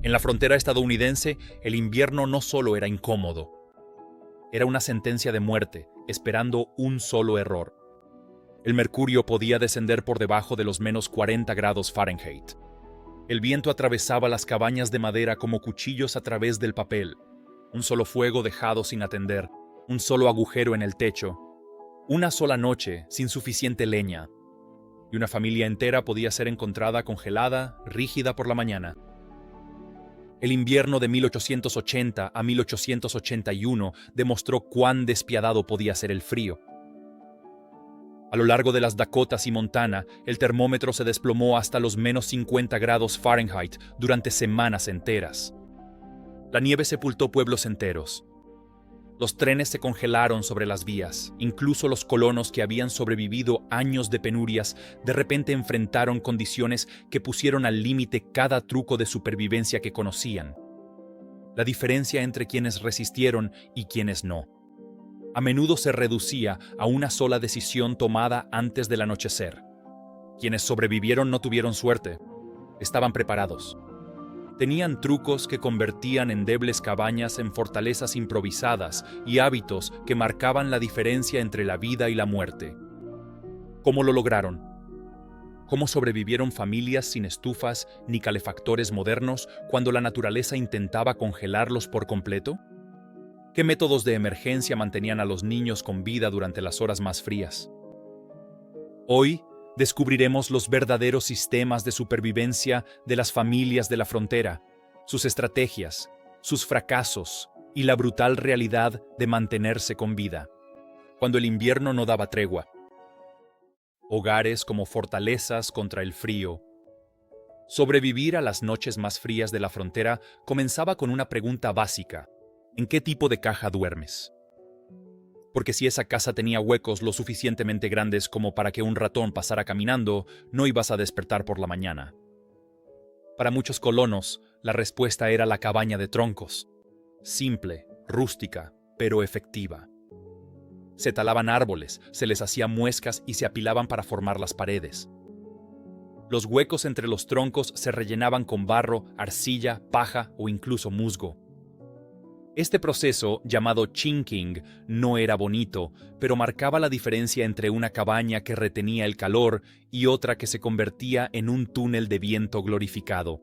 En la frontera estadounidense, el invierno no solo era incómodo, era una sentencia de muerte, esperando un solo error. El mercurio podía descender por debajo de los menos 40 grados Fahrenheit. El viento atravesaba las cabañas de madera como cuchillos a través del papel. Un solo fuego dejado sin atender, un solo agujero en el techo, una sola noche sin suficiente leña, y una familia entera podía ser encontrada congelada, rígida por la mañana. El invierno de 1880 a 1881 demostró cuán despiadado podía ser el frío. A lo largo de las Dakotas y Montana, el termómetro se desplomó hasta los menos 50 grados Fahrenheit durante semanas enteras. La nieve sepultó pueblos enteros. Los trenes se congelaron sobre las vías. Incluso los colonos que habían sobrevivido años de penurias de repente enfrentaron condiciones que pusieron al límite cada truco de supervivencia que conocían. La diferencia entre quienes resistieron y quienes no a menudo se reducía a una sola decisión tomada antes del anochecer. Quienes sobrevivieron no tuvieron suerte. Estaban preparados. Tenían trucos que convertían endebles cabañas en fortalezas improvisadas y hábitos que marcaban la diferencia entre la vida y la muerte. ¿Cómo lo lograron? ¿Cómo sobrevivieron familias sin estufas ni calefactores modernos cuando la naturaleza intentaba congelarlos por completo? ¿Qué métodos de emergencia mantenían a los niños con vida durante las horas más frías? Hoy descubriremos los verdaderos sistemas de supervivencia de las familias de la frontera, sus estrategias, sus fracasos y la brutal realidad de mantenerse con vida, cuando el invierno no daba tregua. Hogares como fortalezas contra el frío. Sobrevivir a las noches más frías de la frontera comenzaba con una pregunta básica: ¿en qué tipo de caja duermes? Porque si esa casa tenía huecos lo suficientemente grandes como para que un ratón pasara caminando, no ibas a despertar por la mañana. Para muchos colonos, la respuesta era la cabaña de troncos. Simple, rústica, pero efectiva. Se talaban árboles, se les hacía muescas y se apilaban para formar las paredes. Los huecos entre los troncos se rellenaban con barro, arcilla, paja o incluso musgo. Este proceso, llamado chinking, no era bonito, pero marcaba la diferencia entre una cabaña que retenía el calor y otra que se convertía en un túnel de viento glorificado.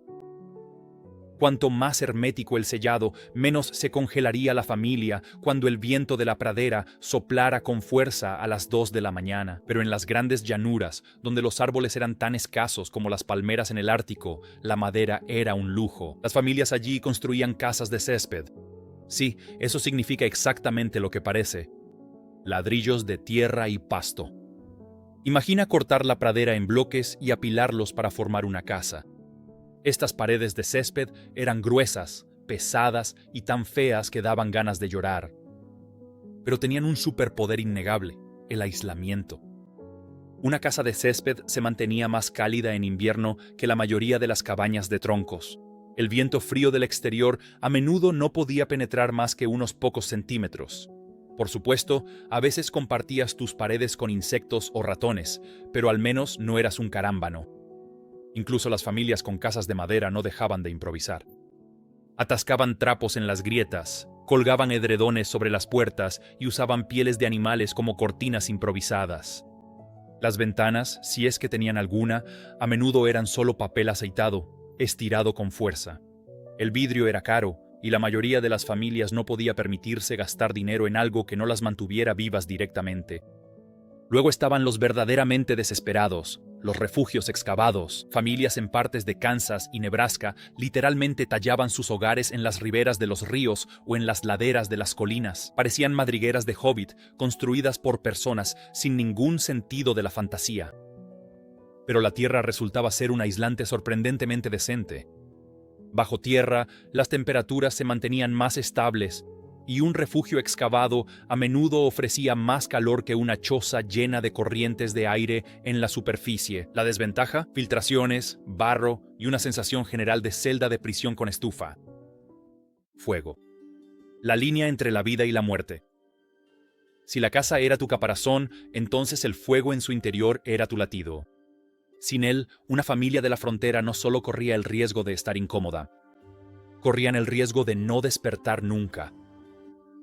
Cuanto más hermético el sellado, menos se congelaría la familia cuando el viento de la pradera soplara con fuerza a las 2 de la mañana. Pero en las grandes llanuras, donde los árboles eran tan escasos como las palmeras en el Ártico, la madera era un lujo. Las familias allí construían casas de césped. Sí, eso significa exactamente lo que parece: ladrillos de tierra y pasto. Imagina cortar la pradera en bloques y apilarlos para formar una casa. Estas paredes de césped eran gruesas, pesadas y tan feas que daban ganas de llorar. Pero tenían un superpoder innegable: el aislamiento. Una casa de césped se mantenía más cálida en invierno que la mayoría de las cabañas de troncos. El viento frío del exterior a menudo no podía penetrar más que unos pocos centímetros. Por supuesto, a veces compartías tus paredes con insectos o ratones, pero al menos no eras un carámbano. Incluso las familias con casas de madera no dejaban de improvisar. Atascaban trapos en las grietas, colgaban edredones sobre las puertas y usaban pieles de animales como cortinas improvisadas. Las ventanas, si es que tenían alguna, a menudo eran solo papel aceitado, estirado con fuerza. El vidrio era caro y la mayoría de las familias no podía permitirse gastar dinero en algo que no las mantuviera vivas directamente. Luego estaban los verdaderamente desesperados, los refugios excavados. Familias en partes de Kansas y Nebraska literalmente tallaban sus hogares en las riberas de los ríos o en las laderas de las colinas. Parecían madrigueras de Hobbit construidas por personas sin ningún sentido de la fantasía. Pero la tierra resultaba ser un aislante sorprendentemente decente. Bajo tierra, las temperaturas se mantenían más estables y un refugio excavado a menudo ofrecía más calor que una choza llena de corrientes de aire en la superficie. La desventaja: filtraciones, barro y una sensación general de celda de prisión con estufa. Fuego. La línea entre la vida y la muerte. Si la casa era tu caparazón, entonces el fuego en su interior era tu latido. Sin él, una familia de la frontera no solo corría el riesgo de estar incómoda. corrían el riesgo de no despertar nunca.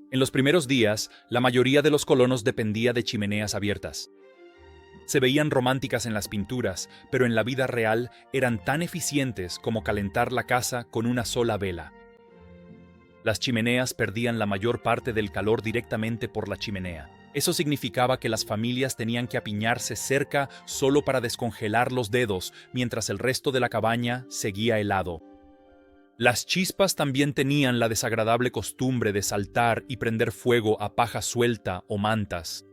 En los primeros días, la mayoría de los colonos dependía de chimeneas abiertas. Se veían románticas en las pinturas, pero en la vida real eran tan eficientes como calentar la casa con una sola vela. Las chimeneas perdían la mayor parte del calor directamente por la chimenea. Eso significaba que las familias tenían que apiñarse cerca solo para descongelar los dedos, mientras el resto de la cabaña seguía helado. Las chispas también tenían la desagradable costumbre de saltar y prender fuego a paja suelta o mantas.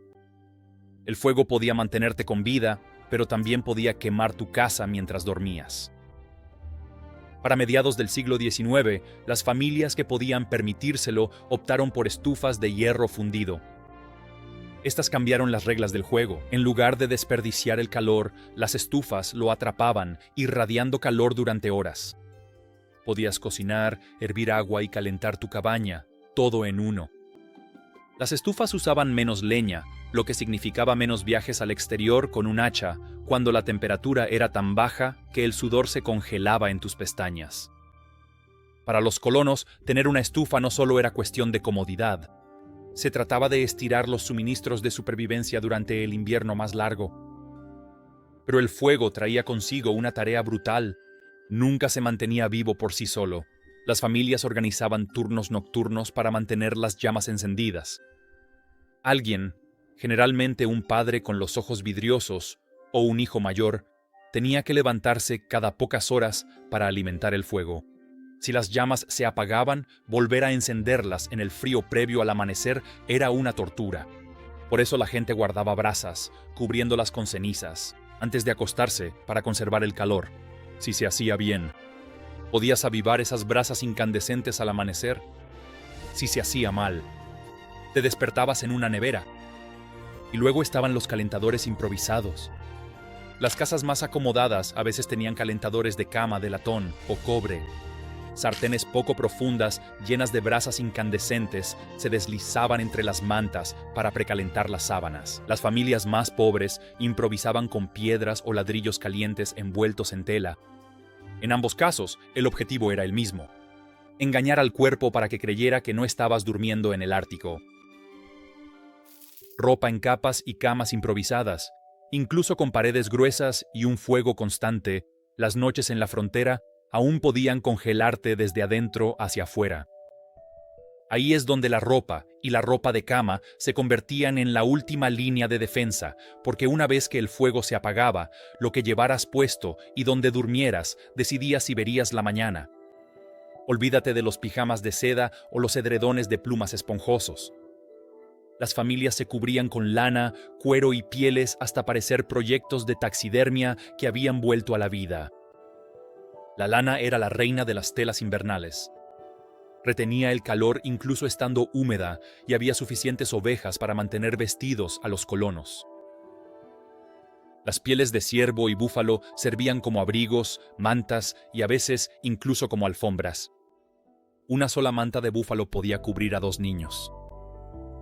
El fuego podía mantenerte con vida, pero también podía quemar tu casa mientras dormías. Para mediados del siglo XIX, las familias que podían permitírselo optaron por estufas de hierro fundido. Estas cambiaron las reglas del juego. En lugar de desperdiciar el calor, las estufas lo atrapaban, irradiando calor durante horas. Podías cocinar, hervir agua y calentar tu cabaña, todo en uno. Las estufas usaban menos leña, lo que significaba menos viajes al exterior con un hacha, cuando la temperatura era tan baja que el sudor se congelaba en tus pestañas. Para los colonos, tener una estufa no solo era cuestión de comodidad. Se trataba de estirar los suministros de supervivencia durante el invierno más largo. Pero el fuego traía consigo una tarea brutal. Nunca se mantenía vivo por sí solo. Las familias organizaban turnos nocturnos para mantener las llamas encendidas. Alguien, generalmente un padre con los ojos vidriosos o un hijo mayor, tenía que levantarse cada pocas horas para alimentar el fuego. Si las llamas se apagaban, volver a encenderlas en el frío previo al amanecer era una tortura. Por eso la gente guardaba brasas, cubriéndolas con cenizas, antes de acostarse para conservar el calor. Si se hacía bien, podías avivar esas brasas incandescentes al amanecer. Si se hacía mal, te despertabas en una nevera. Y luego estaban los calentadores improvisados. Las casas más acomodadas a veces tenían calentadores de cama de latón o cobre. Sartenes poco profundas, llenas de brasas incandescentes, se deslizaban entre las mantas para precalentar las sábanas. Las familias más pobres improvisaban con piedras o ladrillos calientes envueltos en tela. En ambos casos, el objetivo era el mismo: engañar al cuerpo para que creyera que no estabas durmiendo en el Ártico. Ropa en capas y camas improvisadas, incluso con paredes gruesas y un fuego constante, las noches en la frontera aún podían congelarte desde adentro hacia afuera. Ahí es donde la ropa y la ropa de cama se convertían en la última línea de defensa, porque una vez que el fuego se apagaba, lo que llevaras puesto y donde durmieras decidía si verías la mañana. Olvídate de los pijamas de seda o los edredones de plumas esponjosos. Las familias se cubrían con lana, cuero y pieles hasta parecer proyectos de taxidermia que habían vuelto a la vida. La lana era la reina de las telas invernales. Retenía el calor incluso estando húmeda y había suficientes ovejas para mantener vestidos a los colonos. Las pieles de ciervo y búfalo servían como abrigos, mantas y a veces incluso como alfombras. Una sola manta de búfalo podía cubrir a 2 niños.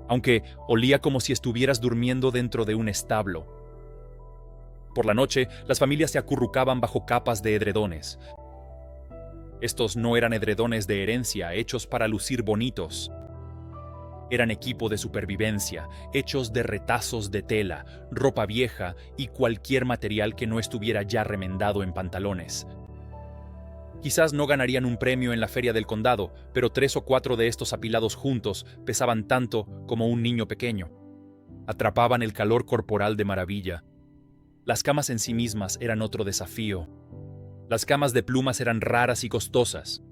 Aunque olía como si estuvieras durmiendo dentro de un establo. Por la noche, las familias se acurrucaban bajo capas de edredones. Estos no eran edredones de herencia hechos para lucir bonitos. Eran equipo de supervivencia, hechos de retazos de tela, ropa vieja y cualquier material que no estuviera ya remendado en pantalones. Quizás no ganarían un premio en la feria del condado, pero 3 o 4 de estos apilados juntos pesaban tanto como un niño pequeño. Atrapaban el calor corporal de maravilla. Las camas en sí mismas eran otro desafío. Las camas de plumas eran raras y costosas.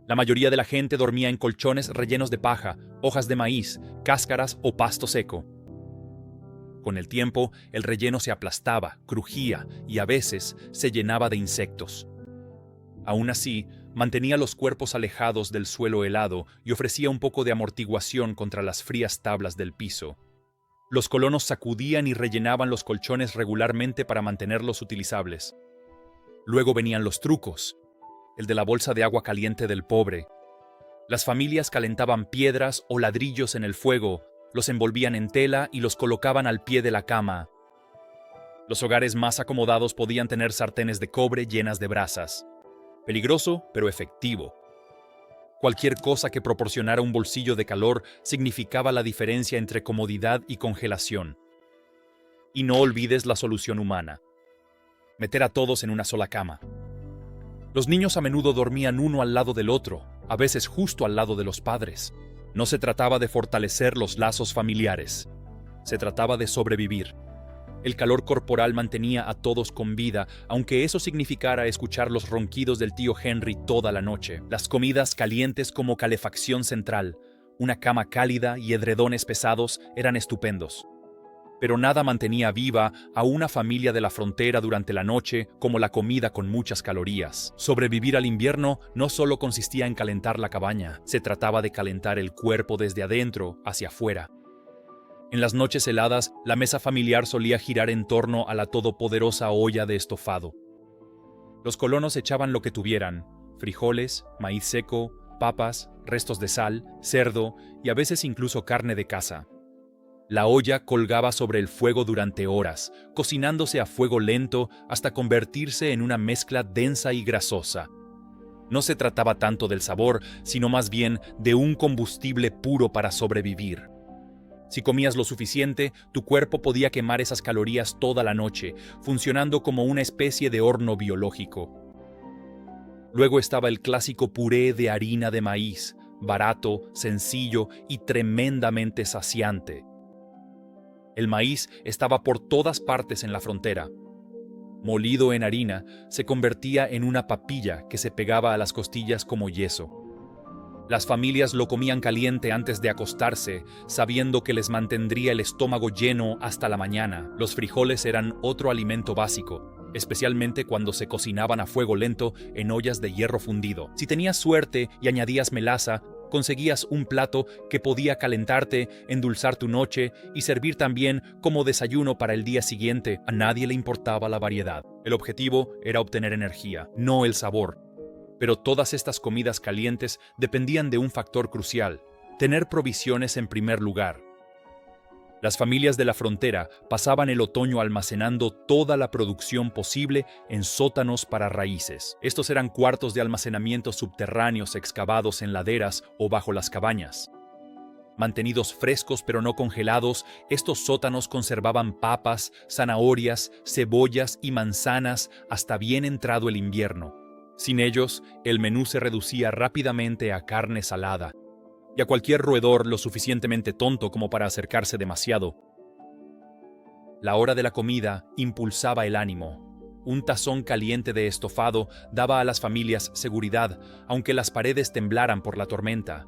La mayoría de la gente dormía en colchones rellenos de paja, hojas de maíz, cáscaras o pasto seco. Con el tiempo, el relleno se aplastaba, crujía y a veces se llenaba de insectos. Aún así, mantenía los cuerpos alejados del suelo helado y ofrecía un poco de amortiguación contra las frías tablas del piso. Los colonos sacudían y rellenaban los colchones regularmente para mantenerlos utilizables. Luego venían los trucos, el de la bolsa de agua caliente del pobre. Las familias calentaban piedras o ladrillos en el fuego, los envolvían en tela y los colocaban al pie de la cama. Los hogares más acomodados podían tener sartenes de cobre llenas de brasas. Peligroso, pero efectivo. Cualquier cosa que proporcionara un bolsillo de calor significaba la diferencia entre comodidad y congelación. Y no olvides la solución humana: meter a todos en una sola cama. Los niños a menudo dormían uno al lado del otro, a veces justo al lado de los padres. No se trataba de fortalecer los lazos familiares, se trataba de sobrevivir. El calor corporal mantenía a todos con vida, aunque eso significara escuchar los ronquidos del tío Henry toda la noche. Las comidas calientes como calefacción central, una cama cálida y edredones pesados eran estupendos. Pero nada mantenía viva a una familia de la frontera durante la noche como la comida con muchas calorías. Sobrevivir al invierno no solo consistía en calentar la cabaña, se trataba de calentar el cuerpo desde adentro hacia afuera. En las noches heladas, la mesa familiar solía girar en torno a la todopoderosa olla de estofado. Los colonos echaban lo que tuvieran: frijoles, maíz seco, papas, restos de sal, cerdo y a veces incluso carne de caza. La olla colgaba sobre el fuego durante horas, cocinándose a fuego lento hasta convertirse en una mezcla densa y grasosa. No se trataba tanto del sabor, sino más bien de un combustible puro para sobrevivir. Si comías lo suficiente, tu cuerpo podía quemar esas calorías toda la noche, funcionando como una especie de horno biológico. Luego estaba el clásico puré de harina de maíz, barato, sencillo y tremendamente saciante. El maíz estaba por todas partes en la frontera. Molido en harina, se convertía en una papilla que se pegaba a las costillas como yeso. Las familias lo comían caliente antes de acostarse, sabiendo que les mantendría el estómago lleno hasta la mañana. Los frijoles eran otro alimento básico, especialmente cuando se cocinaban a fuego lento en ollas de hierro fundido. Si tenías suerte y añadías melaza, conseguías un plato que podía calentarte, endulzar tu noche y servir también como desayuno para el día siguiente. A nadie le importaba la variedad. El objetivo era obtener energía, no el sabor. Pero todas estas comidas calientes dependían de un factor crucial: tener provisiones en primer lugar. Las familias de la frontera pasaban el otoño almacenando toda la producción posible en sótanos para raíces. Estos eran cuartos de almacenamiento subterráneos excavados en laderas o bajo las cabañas. Mantenidos frescos pero no congelados, estos sótanos conservaban papas, zanahorias, cebollas y manzanas hasta bien entrado el invierno. Sin ellos, el menú se reducía rápidamente a carne salada, y a cualquier roedor lo suficientemente tonto como para acercarse demasiado. La hora de la comida impulsaba el ánimo. Un tazón caliente de estofado daba a las familias seguridad, aunque las paredes temblaran por la tormenta.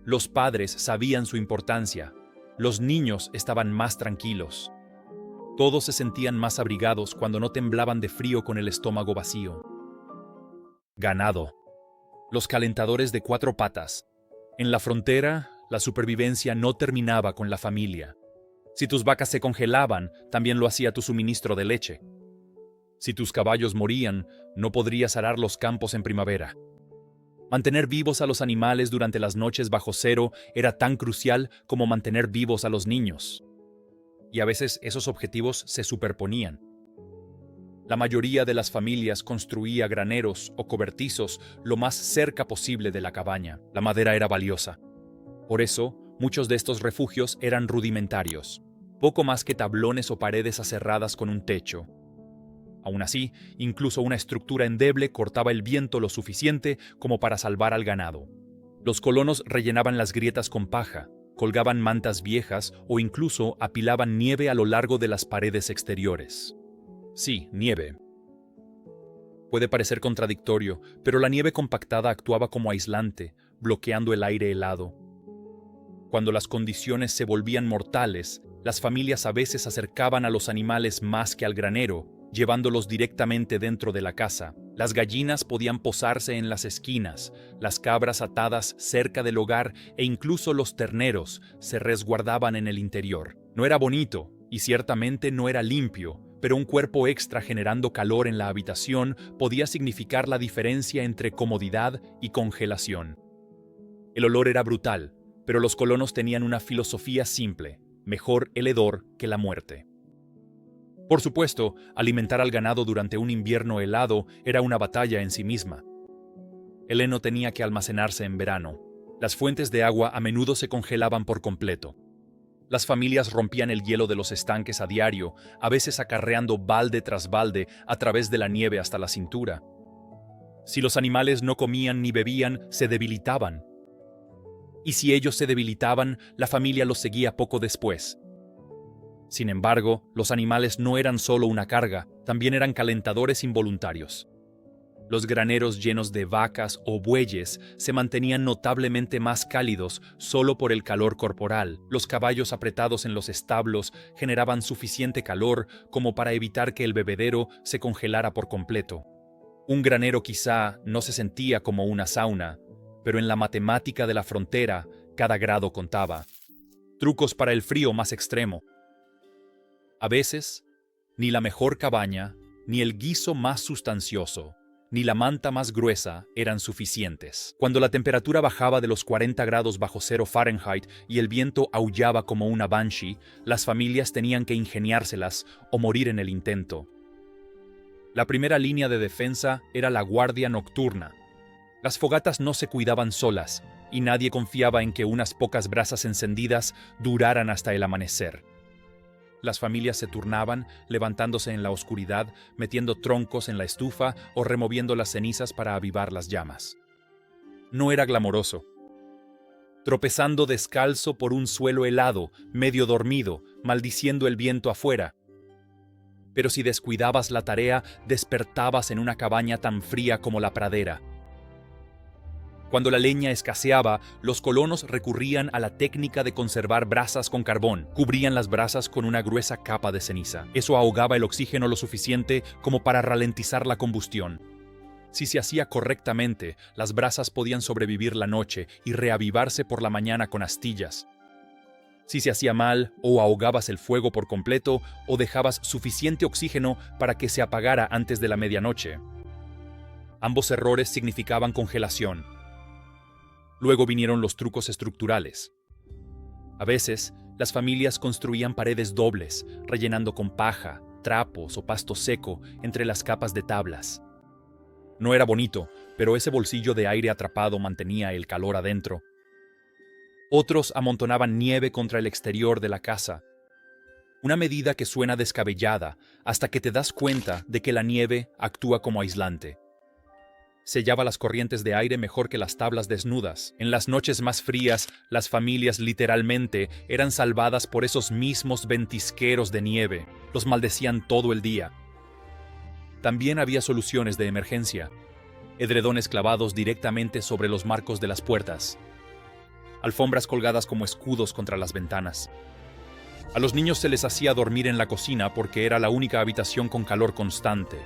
Los padres sabían su importancia. Los niños estaban más tranquilos. Todos se sentían más abrigados cuando no temblaban de frío con el estómago vacío. Ganado. Los calentadores de 4 patas. En la frontera, la supervivencia no terminaba con la familia. Si tus vacas se congelaban, también lo hacía tu suministro de leche. Si tus caballos morían, no podrías arar los campos en primavera. Mantener vivos a los animales durante las noches bajo cero era tan crucial como mantener vivos a los niños. Y a veces esos objetivos se superponían. La mayoría de las familias construía graneros o cobertizos lo más cerca posible de la cabaña. La madera era valiosa. Por eso, muchos de estos refugios eran rudimentarios, poco más que tablones o paredes aserradas con un techo. Aún así, incluso una estructura endeble cortaba el viento lo suficiente como para salvar al ganado. Los colonos rellenaban las grietas con paja, colgaban mantas viejas o incluso apilaban nieve a lo largo de las paredes exteriores. Sí, nieve. Puede parecer contradictorio, pero la nieve compactada actuaba como aislante, bloqueando el aire helado. Cuando las condiciones se volvían mortales, las familias a veces acercaban a los animales más que al granero, llevándolos directamente dentro de la casa. Las gallinas podían posarse en las esquinas, las cabras atadas cerca del hogar e incluso los terneros se resguardaban en el interior. No era bonito y ciertamente no era limpio, pero un cuerpo extra generando calor en la habitación podía significar la diferencia entre comodidad y congelación. El olor era brutal, pero los colonos tenían una filosofía simple: mejor el hedor que la muerte. Por supuesto, alimentar al ganado durante un invierno helado era una batalla en sí misma. El heno tenía que almacenarse en verano. Las fuentes de agua a menudo se congelaban por completo. Las familias rompían el hielo de los estanques a diario, a veces acarreando balde tras balde a través de la nieve hasta la cintura. Si los animales no comían ni bebían, se debilitaban. Y si ellos se debilitaban, la familia los seguía poco después. Sin embargo, los animales no eran solo una carga, también eran calentadores involuntarios. Los graneros llenos de vacas o bueyes se mantenían notablemente más cálidos solo por el calor corporal. Los caballos apretados en los establos generaban suficiente calor como para evitar que el bebedero se congelara por completo. Un granero quizá no se sentía como una sauna, pero en la matemática de la frontera, cada grado contaba. Trucos para el frío más extremo. A veces, ni la mejor cabaña, ni el guiso más sustancioso, ni la manta más gruesa eran suficientes. Cuando la temperatura bajaba de los 40 grados bajo cero Fahrenheit y el viento aullaba como una banshee, las familias tenían que ingeniárselas o morir en el intento. La primera línea de defensa era la guardia nocturna. Las fogatas no se cuidaban solas, y nadie confiaba en que unas pocas brasas encendidas duraran hasta el amanecer. Las familias se turnaban, levantándose en la oscuridad, metiendo troncos en la estufa o removiendo las cenizas para avivar las llamas. No era glamoroso. Tropezando descalzo por un suelo helado, medio dormido, maldiciendo el viento afuera. Pero si descuidabas la tarea, despertabas en una cabaña tan fría como la pradera. Cuando la leña escaseaba, los colonos recurrían a la técnica de conservar brasas con carbón. Cubrían las brasas con una gruesa capa de ceniza. Eso ahogaba el oxígeno lo suficiente como para ralentizar la combustión. Si se hacía correctamente, las brasas podían sobrevivir la noche y reavivarse por la mañana con astillas. Si se hacía mal, o ahogabas el fuego por completo, o dejabas suficiente oxígeno para que se apagara antes de la medianoche. Ambos errores significaban congelación. Luego vinieron los trucos estructurales. A veces, las familias construían paredes dobles, rellenando con paja, trapos o pasto seco entre las capas de tablas. No era bonito, pero ese bolsillo de aire atrapado mantenía el calor adentro. Otros amontonaban nieve contra el exterior de la casa. Una medida que suena descabellada hasta que te das cuenta de que la nieve actúa como aislante. Sellaba las corrientes de aire mejor que las tablas desnudas. En las noches más frías, las familias literalmente eran salvadas por esos mismos ventisqueros de nieve. Los maldecían todo el día. También había soluciones de emergencia. Edredones clavados directamente sobre los marcos de las puertas. Alfombras colgadas como escudos contra las ventanas. A los niños se les hacía dormir en la cocina porque era la única habitación con calor constante.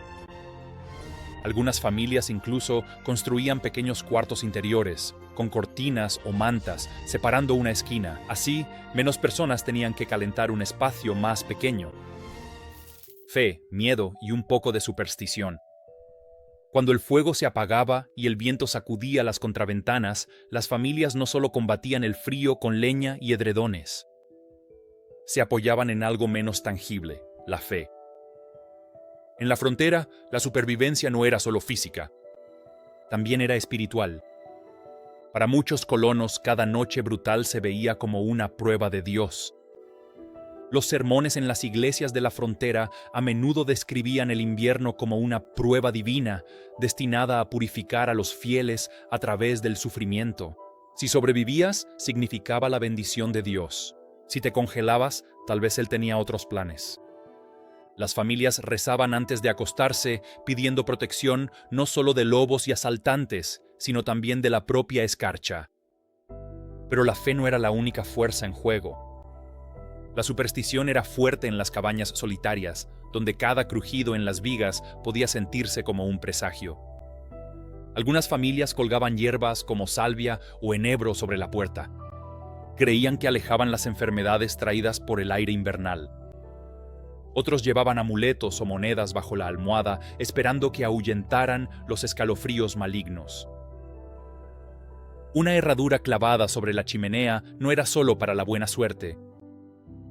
Algunas familias incluso construían pequeños cuartos interiores, con cortinas o mantas, separando una esquina. Así, menos personas tenían que calentar un espacio más pequeño. Fe, miedo y un poco de superstición. Cuando el fuego se apagaba y el viento sacudía las contraventanas, las familias no solo combatían el frío con leña y edredones. Se apoyaban en algo menos tangible, la fe. En la frontera, la supervivencia no era solo física, también era espiritual. Para muchos colonos, cada noche brutal se veía como una prueba de Dios. Los sermones en las iglesias de la frontera a menudo describían el invierno como una prueba divina, destinada a purificar a los fieles a través del sufrimiento. Si sobrevivías, significaba la bendición de Dios. Si te congelabas, tal vez Él tenía otros planes. Las familias rezaban antes de acostarse, pidiendo protección no solo de lobos y asaltantes, sino también de la propia escarcha. Pero la fe no era la única fuerza en juego. La superstición era fuerte en las cabañas solitarias, donde cada crujido en las vigas podía sentirse como un presagio. Algunas familias colgaban hierbas como salvia o enebro sobre la puerta. Creían que alejaban las enfermedades traídas por el aire invernal. Otros llevaban amuletos o monedas bajo la almohada, esperando que ahuyentaran los escalofríos malignos. Una herradura clavada sobre la chimenea no era solo para la buena suerte.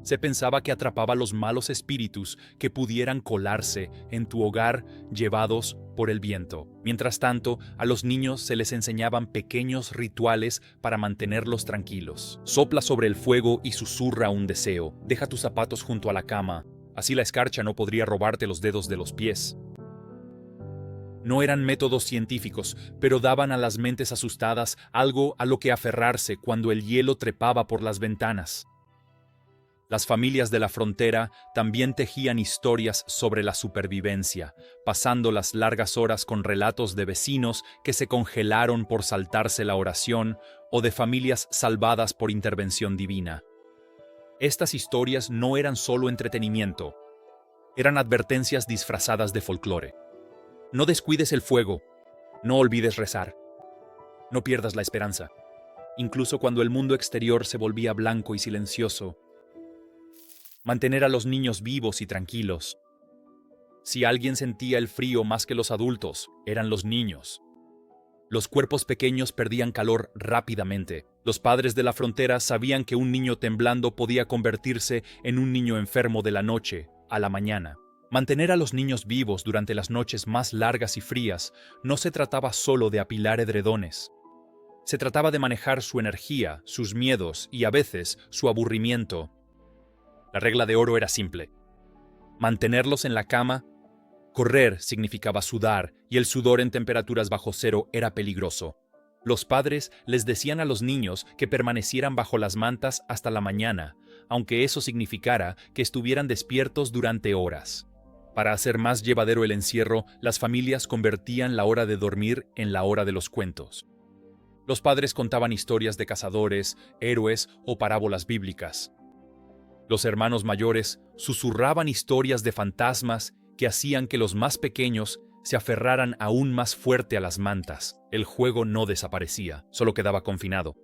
Se pensaba que atrapaba los malos espíritus que pudieran colarse en tu hogar llevados por el viento. Mientras tanto, a los niños se les enseñaban pequeños rituales para mantenerlos tranquilos. Sopla sobre el fuego y susurra un deseo. Deja tus zapatos junto a la cama. Así la escarcha no podría robarte los dedos de los pies. No eran métodos científicos, pero daban a las mentes asustadas algo a lo que aferrarse cuando el hielo trepaba por las ventanas. Las familias de la frontera también tejían historias sobre la supervivencia, pasando las largas horas con relatos de vecinos que se congelaron por saltarse la oración o de familias salvadas por intervención divina. Estas historias no eran solo entretenimiento, eran advertencias disfrazadas de folclore. No descuides el fuego, no olvides rezar, no pierdas la esperanza. Incluso cuando el mundo exterior se volvía blanco y silencioso, mantener a los niños vivos y tranquilos. Si alguien sentía el frío más que los adultos, eran los niños. Los cuerpos pequeños perdían calor rápidamente. Los padres de la frontera sabían que un niño temblando podía convertirse en un niño enfermo de la noche a la mañana. Mantener a los niños vivos durante las noches más largas y frías no se trataba solo de apilar edredones. Se trataba de manejar su energía, sus miedos y a veces su aburrimiento. La regla de oro era simple. Mantenerlos en la cama. Correr significaba sudar, y el sudor en temperaturas bajo cero era peligroso. Los padres les decían a los niños que permanecieran bajo las mantas hasta la mañana, aunque eso significara que estuvieran despiertos durante horas. Para hacer más llevadero el encierro, las familias convertían la hora de dormir en la hora de los cuentos. Los padres contaban historias de cazadores, héroes o parábolas bíblicas. Los hermanos mayores susurraban historias de fantasmas que hacían que los más pequeños se aferraran aún más fuerte a las mantas. El juego no desaparecía, solo quedaba confinado.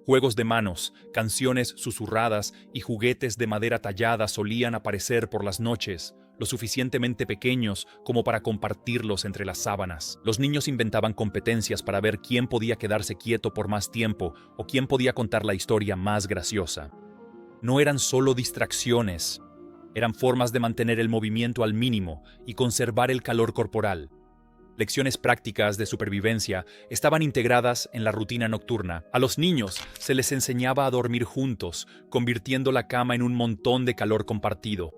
Juegos de manos, canciones susurradas y juguetes de madera tallada solían aparecer por las noches, lo suficientemente pequeños como para compartirlos entre las sábanas. Los niños inventaban competencias para ver quién podía quedarse quieto por más tiempo o quién podía contar la historia más graciosa. No eran solo distracciones, eran formas de mantener el movimiento al mínimo y conservar el calor corporal. Lecciones prácticas de supervivencia estaban integradas en la rutina nocturna. A los niños se les enseñaba a dormir juntos, convirtiendo la cama en un montón de calor compartido.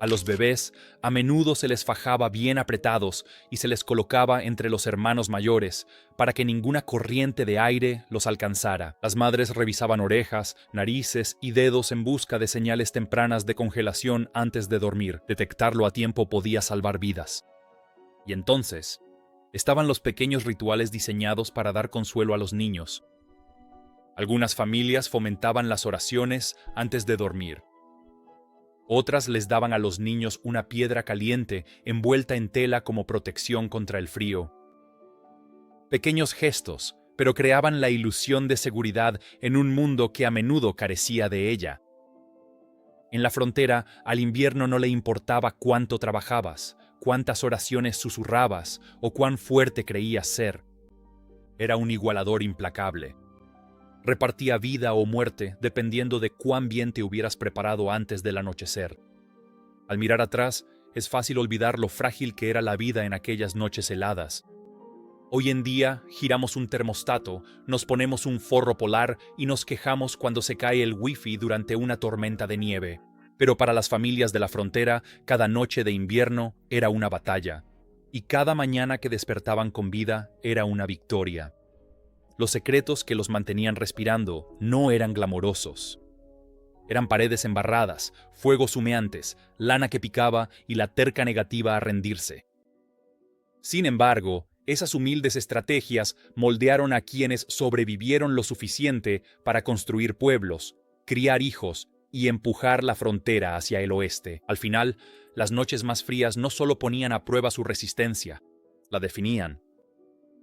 A los bebés a menudo se les fajaba bien apretados y se les colocaba entre los hermanos mayores para que ninguna corriente de aire los alcanzara. Las madres revisaban orejas, narices y dedos en busca de señales tempranas de congelación antes de dormir. Detectarlo a tiempo podía salvar vidas. Y entonces, estaban los pequeños rituales diseñados para dar consuelo a los niños. Algunas familias fomentaban las oraciones antes de dormir. Otras les daban a los niños una piedra caliente envuelta en tela como protección contra el frío. Pequeños gestos, pero creaban la ilusión de seguridad en un mundo que a menudo carecía de ella. En la frontera, al invierno no le importaba cuánto trabajabas, cuántas oraciones susurrabas o cuán fuerte creías ser. Era un igualador implacable. Repartía vida o muerte dependiendo de cuán bien te hubieras preparado antes del anochecer. Al mirar atrás, es fácil olvidar lo frágil que era la vida en aquellas noches heladas. Hoy en día, giramos un termostato, nos ponemos un forro polar y nos quejamos cuando se cae el wifi durante una tormenta de nieve. Pero para las familias de la frontera, cada noche de invierno era una batalla, y cada mañana que despertaban con vida era una victoria. Los secretos que los mantenían respirando no eran glamorosos. Eran paredes embarradas, fuegos humeantes, lana que picaba y la terca negativa a rendirse. Sin embargo, esas humildes estrategias moldearon a quienes sobrevivieron lo suficiente para construir pueblos, criar hijos y empujar la frontera hacia el oeste. Al final, las noches más frías no solo ponían a prueba su resistencia, la definían.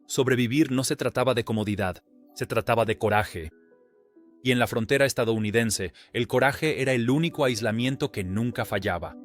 Sobrevivir no se trataba de comodidad, se trataba de coraje. Y en la frontera estadounidense, el coraje era el único aislamiento que nunca fallaba.